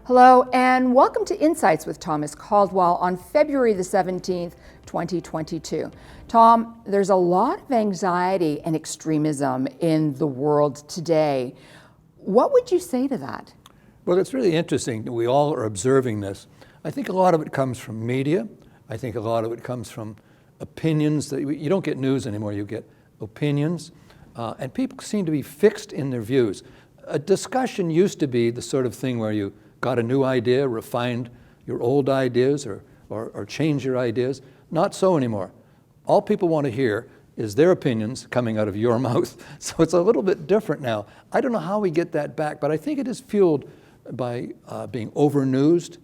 Hello and welcome to Insights with Thomas Caldwell on February the 17th, 2022. Tom, there's a lot of anxiety and extremism in the world today. What would you say to that? Well, it's really interesting that we all are observing this. I think a lot of it comes from media. I think a lot of it comes from opinions. You don't get news anymore, you get opinions. And people seem to be fixed in their views. A discussion used to be the sort of thing where you got a new idea, refined your old ideas, or change your ideas. Not so anymore. All people want to hear is their opinions coming out of your mouth. So it's a little bit different now. I don't know how we get that back, but I think it is fueled by being over-newsed,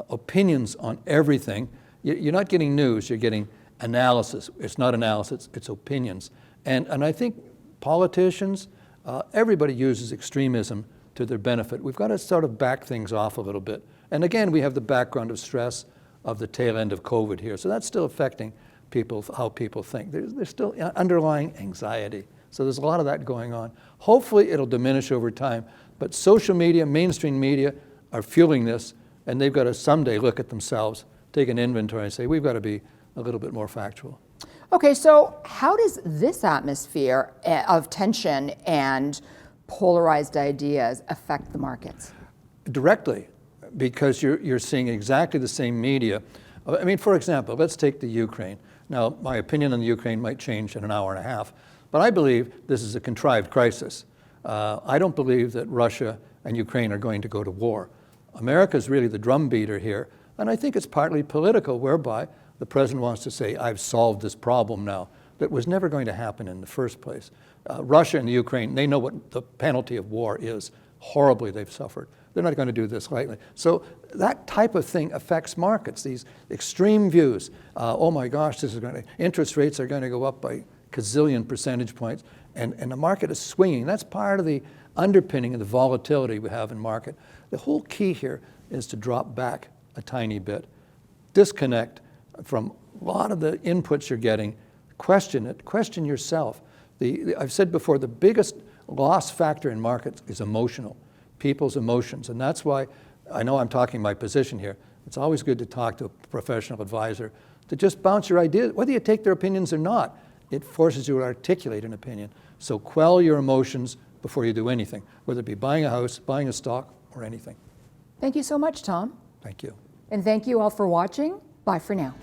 opinions on everything. You're not getting news, you're getting analysis. It's not analysis, it's opinions. And I think politicians, everybody uses extremism to their benefit. We've got to sort of back things off a little bit. And again, we have the background of stress of the tail end of COVID here. So that's still affecting people, how people think. There's still underlying anxiety. So there's a lot of that going on. Hopefully it'll diminish over time. But social media, mainstream media are fueling this, and they've got to someday look at themselves, take an inventory and say, we've got to be a little bit more factual. Okay, so how does this atmosphere of tension and polarized ideas affect the markets? Directly, because you're seeing exactly the same media. I mean, for example, let's take the Ukraine. Now, my opinion on the Ukraine might change in an hour and a half, but I believe this is a contrived crisis. I don't believe that Russia and Ukraine are going to go to war. America is really the drumbeater here, and I think it's partly political, whereby the president wants to say, I've solved this problem now, that was never going to happen in the first place. Russia and the Ukraine, they know what the penalty of war is. Horribly they've suffered. They're not going to do this lightly. So that type of thing affects markets, these extreme views. Oh my gosh, interest rates are going to go up by gazillion percentage points, and the market is swinging. That's part of the underpinning of the volatility we have in market. The whole key here is to drop back a tiny bit, disconnect from a lot of the inputs you're getting, question it, question yourself. I've said before, the biggest loss factor in markets is emotional, people's emotions. And that's why, I know I'm talking my position here, it's always good to talk to a professional advisor, to just bounce your ideas, whether you take their opinions or not, it forces you to articulate an opinion. So quell your emotions before you do anything, whether it be buying a house, buying a stock, or anything. Thank you so much, Tom. Thank you. And thank you all for watching. Bye for now.